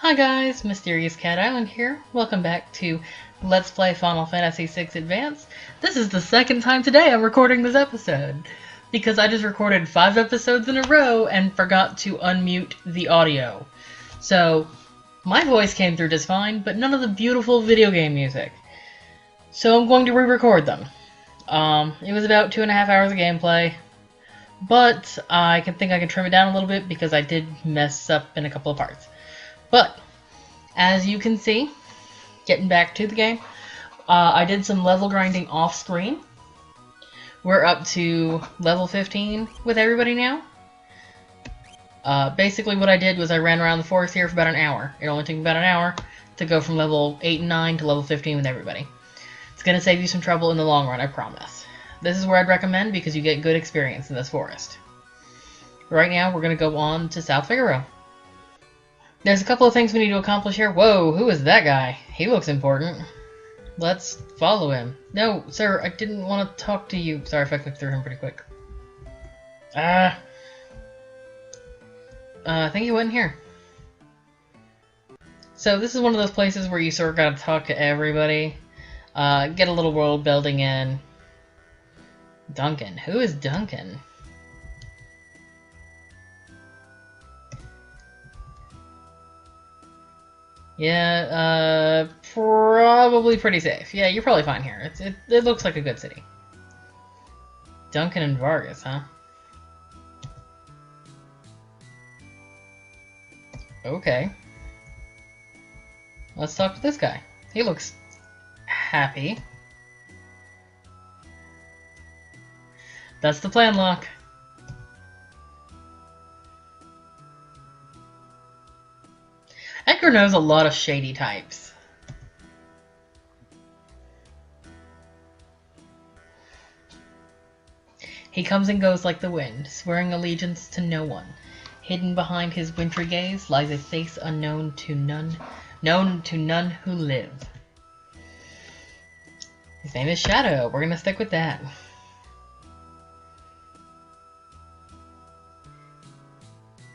Hi guys, Mysterious Cat Island here. Welcome back to Let's Play Final Fantasy VI Advance. This is the second time today I'm recording this episode, because I just recorded 5 episodes in a row and forgot to unmute the audio. So, my voice came through just fine, but none of the beautiful video game music. So I'm going to re-record them. It was about 2.5 hours of gameplay, but I think I can trim it down a little bit because I did mess up in a couple of parts. But, as you can see, getting back to the game, I did some level grinding off screen. We're up to level 15 with everybody now. Basically what I did was I ran around the forest here for about an hour. It only took me about an hour to go from level 8 and 9 to level 15 with everybody. It's going to save you some trouble in the long run, I promise. This is where I'd recommend because you get good experience in this forest. Right now we're going to go on to South Figaro. There's a couple of things we need to accomplish here. Whoa, who is that guy? He looks important. Let's follow him. No, sir, I didn't want to talk to you. Sorry if I clicked through him pretty quick. I think he went in here. So this is one of those places where you sort of gotta talk to everybody. Get a little world building in. Duncan. Who is Duncan? Yeah, probably pretty safe. Yeah, you're probably fine here. It looks like a good city. Duncan and Vargas, huh? Okay. Let's talk to this guy. He looks happy. That's the plan, Locke. Edgar knows a lot of shady types. He comes and goes like the wind, swearing allegiance to no one. Hidden behind his wintry gaze lies a face unknown to none, known to none who live. His name is Shadow. We're gonna stick with that.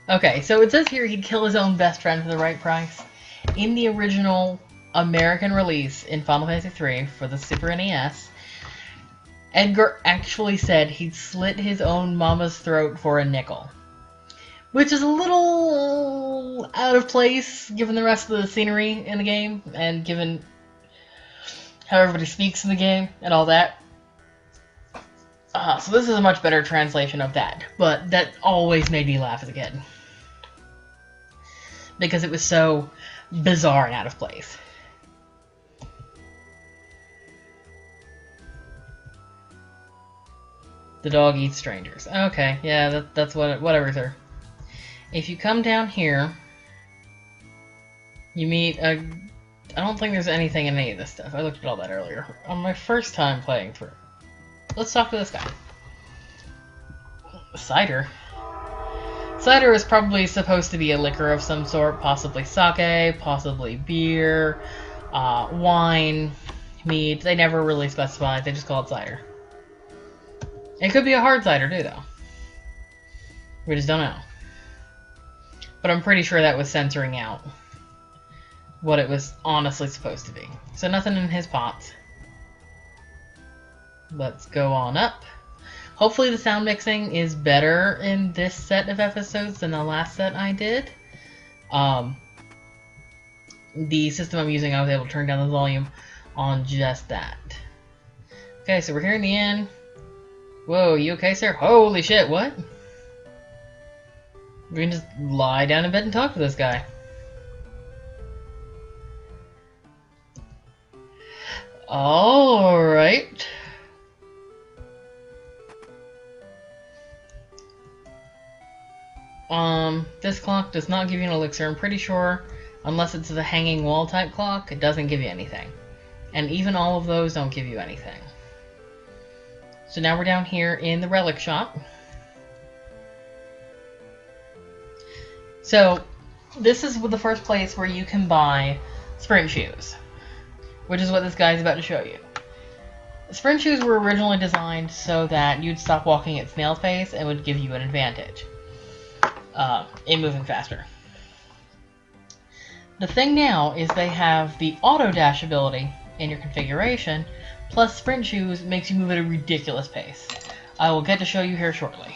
Okay, so it says here he'd kill his own best friend for the right price. In the original American release in Final Fantasy III for the Super NES, Edgar actually said he'd slit his own mama's throat for a nickel. Which is a little out of place given the rest of the scenery in the game, and given how everybody speaks in the game and all that. So this is a much better translation of that, but that always made me laugh as a kid. Because it was so bizarre and out of place. The dog eats strangers. Okay, yeah, that's whatever, sir. If you come down here, you meet a... I don't think there's anything in any of this stuff. I looked at all that earlier. On my first time playing through. Let's talk to this guy. Cider? Cider is probably supposed to be a liquor of some sort, possibly sake, possibly beer, wine, mead. They never really specify, they just call it cider. It could be a hard cider too, though. We just don't know. But I'm pretty sure that was censoring out what it was honestly supposed to be. So nothing in his pots. Let's go on up. Hopefully the sound mixing is better in this set of episodes than the last set I did. The system I'm using, I was able to turn down the volume on just that. Okay, so we're here in the inn. Whoa, you okay, sir? Holy shit, what? We can just lie down in bed and talk to this guy. Alright. This clock does not give you an elixir. I'm pretty sure, unless it's the hanging wall type clock, it doesn't give you anything. And even all of those don't give you anything. So now we're down here in the relic shop. So, this is the first place where you can buy sprint shoes, which is what this guy is about to show you. Sprint shoes were originally designed so that you'd stop walking at snail's pace and would give you an advantage in moving faster. The thing now is they have the auto dash ability in your configuration, plus sprint shoes makes you move at a ridiculous pace. I will get to show you here shortly.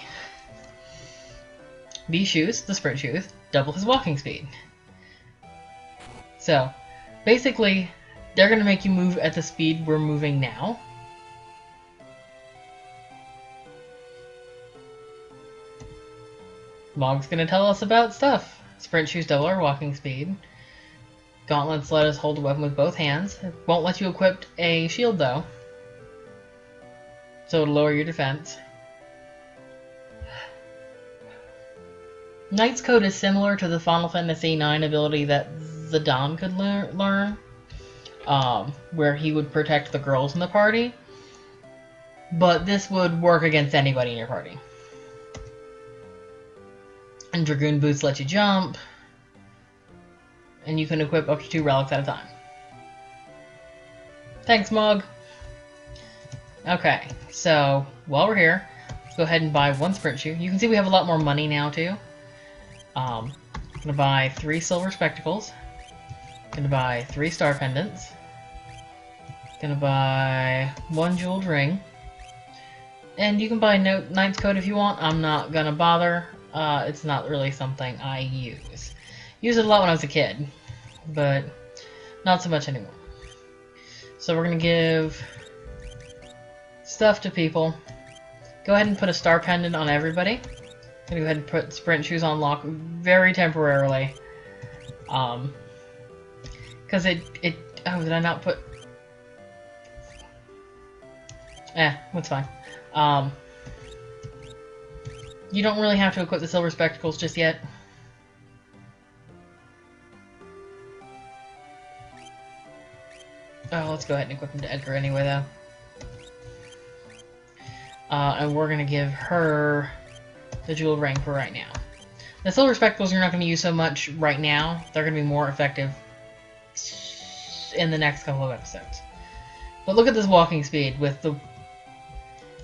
These shoes, the sprint shoes, double his walking speed. So, basically, they're going to make you move at the speed we're moving now. Mog's going to tell us about stuff. Sprint shoes double our walking speed. Gauntlets let us hold a weapon with both hands. It won't let you equip a shield though, so it'll lower your defense. Knight's Code is similar to the Final Fantasy IX ability that Zidane could learn, where he would protect the girls in the party, but this would work against anybody in your party. And Dragoon Boots let you jump, and you can equip up to 2 relics at a time. Thanks, Mog! Okay, so while we're here, let's go ahead and buy 1 sprint shoe. You can see we have a lot more money now, too. I'm gonna buy 3 silver spectacles. Gonna buy 3 star pendants. Gonna buy 1 jeweled ring. And you can buy Knight's Code if you want. I'm not gonna bother. It's not really something I use. Used it a lot when I was a kid, but not so much anymore. So we're gonna give stuff to people. Go ahead and put a star pendant on everybody. I'm gonna go ahead and put sprint shoes on lock very temporarily. Because oh, did I not put... that's fine. You don't really have to equip the silver spectacles just yet. Oh, let's go ahead and equip them to Edgar anyway, though. And we're gonna give her the jeweled ring for right now. The silver spectacles you're not going to use so much right now. They're going to be more effective in the next couple of episodes. But look at this walking speed with the...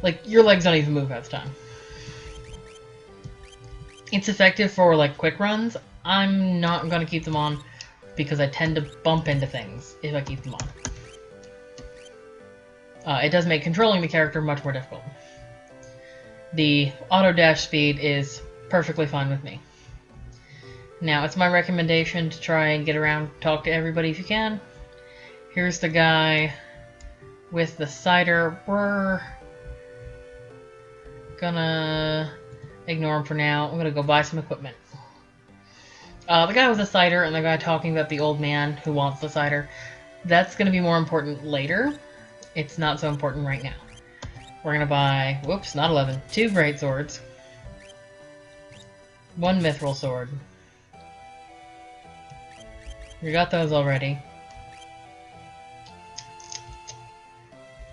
Like, your legs don't even move half the time. It's effective for, like, quick runs. I'm not going to keep them on because I tend to bump into things if I keep them on. It does make controlling the character much more difficult. The auto dash speed is perfectly fine with me. Now, it's my recommendation to try and get around, talk to everybody if you can. Here's the guy with the cider. We're gonna ignore him for now. I'm gonna go buy some equipment. The guy with the cider and the guy talking about the old man who wants the cider, that's gonna be more important later. It's not so important right now. We're gonna buy, whoops, not 11, 2 great swords, 1 mithril sword. We got those already.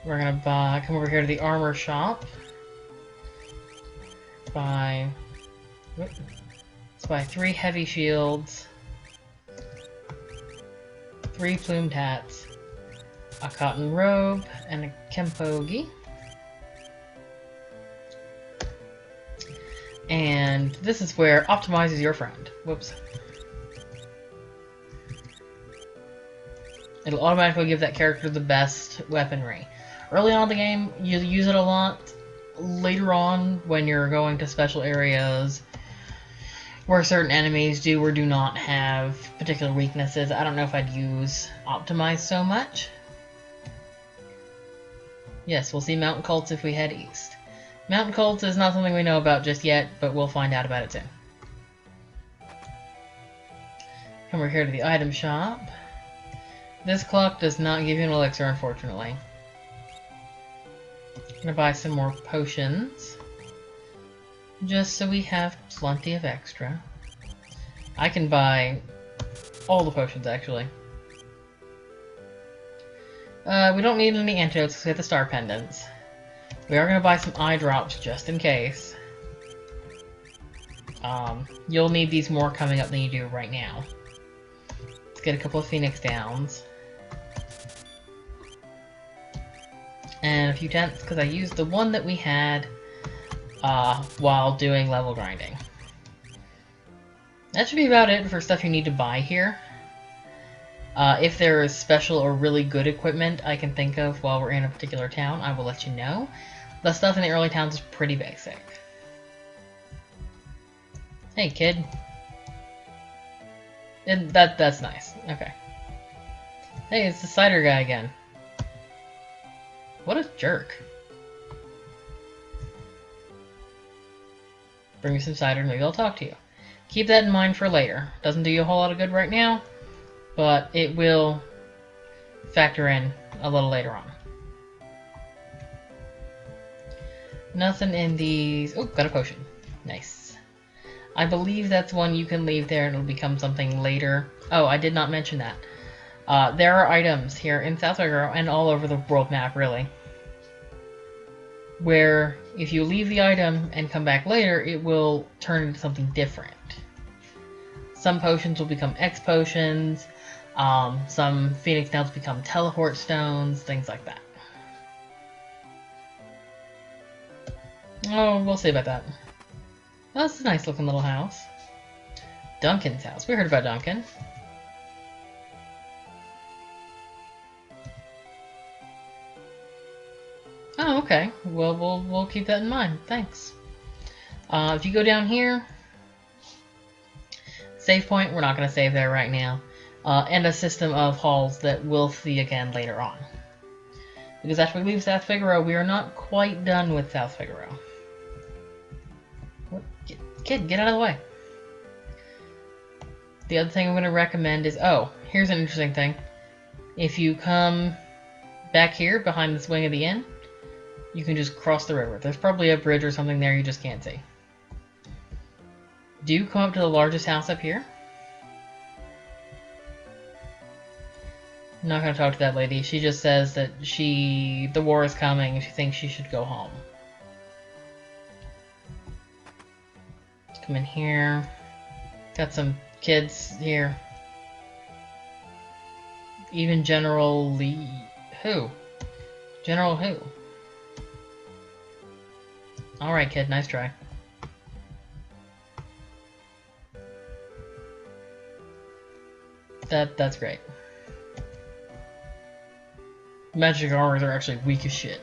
We're gonna come over here to the armor shop. Let's buy 3 heavy shields, 3 plumed hats, a cotton robe, and a kempogi. And this is where optimize is your friend. Whoops. It'll automatically give that character the best weaponry. Early on in the game, you use it a lot. Later on, when you're going to special areas where certain enemies do or do not have particular weaknesses, I don't know if I'd use optimize so much. Yes, we'll see mountain cults if we head east. Mountain cults is not something we know about just yet, but we'll find out about it soon. Come over here to the item shop. This clock does not give you an elixir, unfortunately. I'm gonna buy some more potions, just so we have plenty of extra. I can buy all the potions, actually. We don't need any antidotes because we have the star pendants. We are going to buy some eye drops just in case. You'll need these more coming up than you do right now. Let's get a couple of Phoenix Downs. And a few tents, because I used the one that we had while doing level grinding. That should be about it for stuff you need to buy here. If there is special or really good equipment I can think of while we're in a particular town, I will let you know. The stuff in the early towns is pretty basic. Hey, kid. That's nice. Okay. Hey, it's the cider guy again. What a jerk. Bring me some cider, maybe I'll talk to you. Keep that in mind for later. Doesn't do you a whole lot of good right now, but it will factor in a little later on. Nothing in these... Oh, got a potion. Nice. I believe that's one you can leave there and it'll become something later. Oh, I did not mention that. There are items here in South Figaro and all over the world map, really, where if you leave the item and come back later, it will turn into something different. Some potions will become X potions, some Phoenix Nails become teleport stones, things like that. Oh, we'll see about that. Well, that's a nice looking little house. Duncan's house. We heard about Duncan. Oh, okay. Well, we'll keep that in mind. Thanks. If you go down here, save point, we're not going to save there right now, and a system of halls that we'll see again later on. Because after we leave South Figaro, we are not quite done with South Figaro. What? Kid, get out of the way. The other thing I'm going to recommend is, oh, here's an interesting thing. If you come back here behind this wing of the inn, you can just cross the river. There's probably a bridge or something there you just can't see. Do you come up to the largest house up here? I'm not going to talk to that lady. She just says that the war is coming and she thinks she should go home. Let's come in here. Got some kids here. Even General Lee. Who? General who? Alright, kid. Nice try. That's great. Magic armors are actually weak as shit.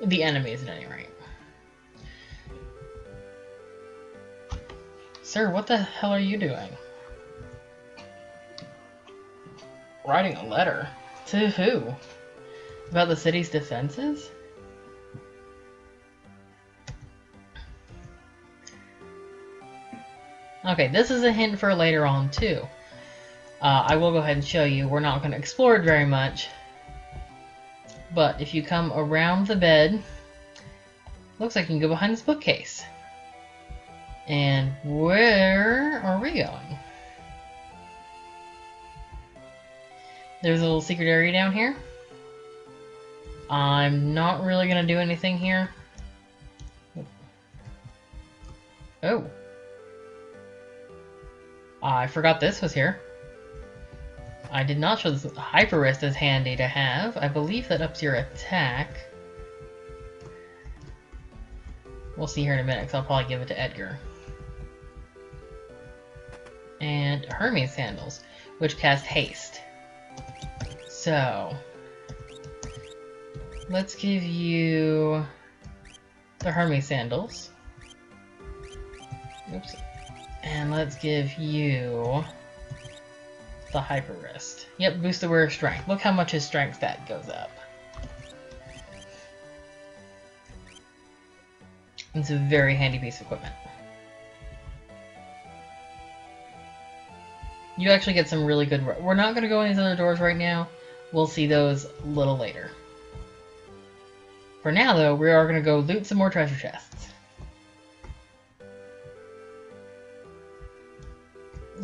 The enemies, at any rate. Sir, what the hell are you doing? Writing a letter? To who? About the city's defenses? Okay, this is a hint for later on, too. I will go ahead and show you. We're not going to explore it very much. But if you come around the bed, looks like you can go behind this bookcase. And where are we going? There's a little secret area down here. I'm not really going to do anything here. Oh. I forgot this was here. I did not show this. Hyper Wrist is handy to have. I believe that ups your attack. We'll see here in a minute, because I'll probably give it to Edgar. And Hermes Sandals, which cast haste. So, let's give you the Hermes Sandals. Oops. And let's give you the Hyper Wrist. Yep, boost the wearer's strength. Look how much his strength stat goes up. It's a very handy piece of equipment. You actually get some really good... We're not going to go in these other doors right now. We'll see those a little later. For now, though, we are going to go loot some more treasure chests.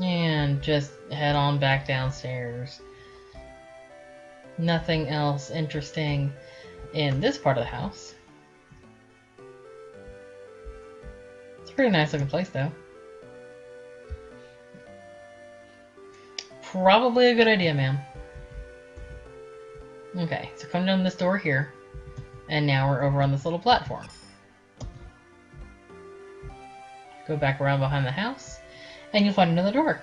And just head on back downstairs. Nothing else interesting in this part of the house. It's a pretty nice looking place, though. Probably a good idea, ma'am. Okay, so come down this door here. And now we're over on this little platform. Go back around behind the house. And you'll find another door.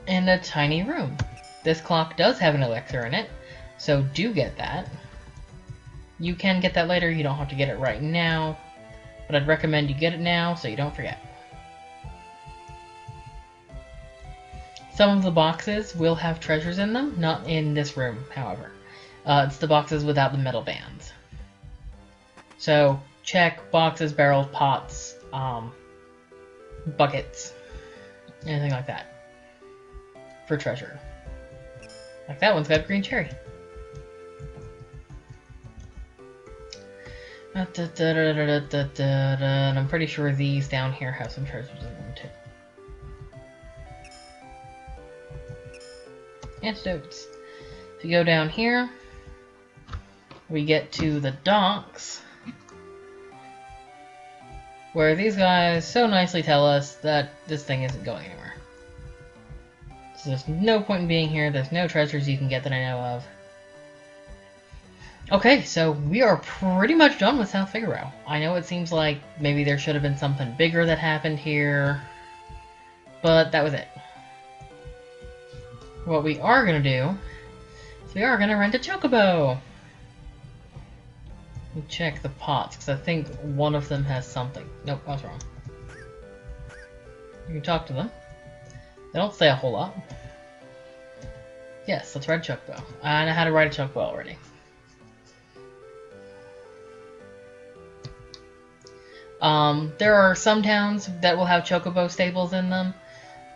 in a tiny room. This clock does have an elixir in it, so do get that. You can get that later, you don't have to get it right now, but I'd recommend you get it now so you don't forget. Some of the boxes will have treasures in them, not in this room, however. It's the boxes without the metal bands. So, check boxes, barrels, pots, buckets, anything like that for treasure. Like that one's got a green cherry. And I'm pretty sure these down here have some treasures in them too. Antidotes. If you go down here, we get to the docks, where these guys so nicely tell us that this thing isn't going anywhere. So there's no point in being here, there's no treasures you can get that I know of. Okay, so we are pretty much done with South Figaro. I know it seems like maybe there should have been something bigger that happened here, but that was it. What we are going to do is we are going to rent a chocobo. Let me check the pots, because I think one of them has something. Nope, I was wrong. You can talk to them. They don't say a whole lot. Yes, let's ride a chocobo. I know how to ride a chocobo already. There are some towns that will have chocobo stables in them.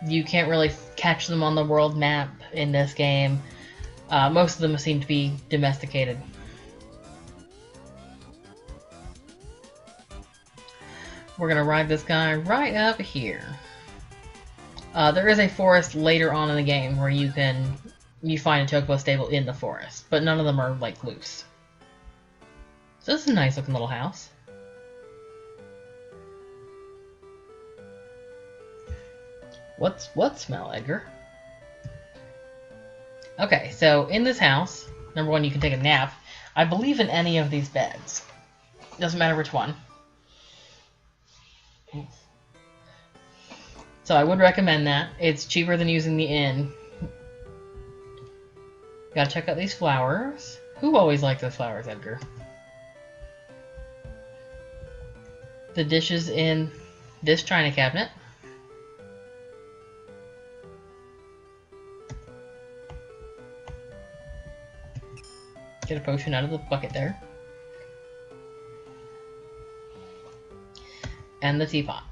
You can't really catch them on the world map in this game. Most of them seem to be domesticated. We're gonna ride this guy right up here. There is a forest later on in the game where you find a chocobo stable in the forest, but none of them are like loose. So this is a nice looking little house. What smell, Edgar? Okay, so in this house, number one, you can take a nap. I believe in any of these beds. Doesn't matter which one. So I would recommend that. It's cheaper than using the inn. Gotta check out these flowers. Who always likes those flowers, Edgar? The dishes in this china cabinet. Get a potion out of the bucket there. And the teapot.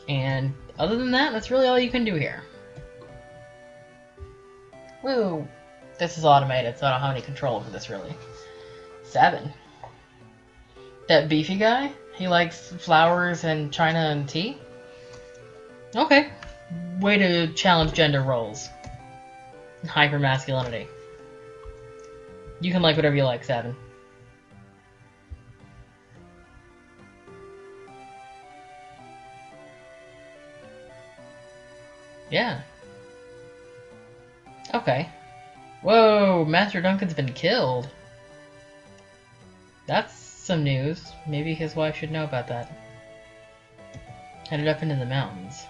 And other than that, that's really all you can do here. Woo! This is automated, so I don't have any control over this really. 7. That beefy guy? He likes flowers and china and tea? Okay. Way to challenge gender roles. Hypermasculinity. You can like whatever you like, 7. Yeah. Okay. Whoa, Master Duncan's been killed. That's some news. Maybe his wife should know about that. Headed up into the mountains.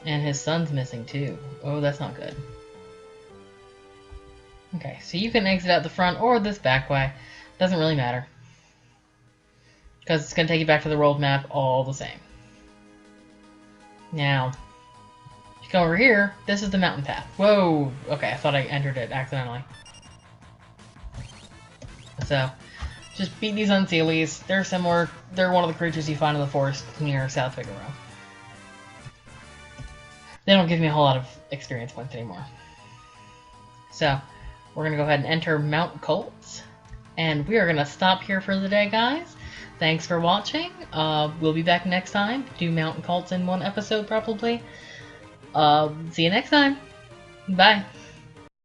And his son's missing too. Oh, that's not good. Okay, so you can exit out the front or this back way. Doesn't really matter. Because it's going to take you back to the world map all the same. Now, if you come over here, this is the mountain path. Whoa! Okay, I thought I entered it accidentally. So, just beat these Unseelies. They're similar. They're one of the creatures you find in the forest near South Figaro. They don't give me a whole lot of experience points anymore. So, we're going to go ahead and enter Mount Colts. And we are going to stop here for the day, guys. Thanks for watching. We'll be back next time. Do Mountain Cults in one episode, probably. See you next time. Bye.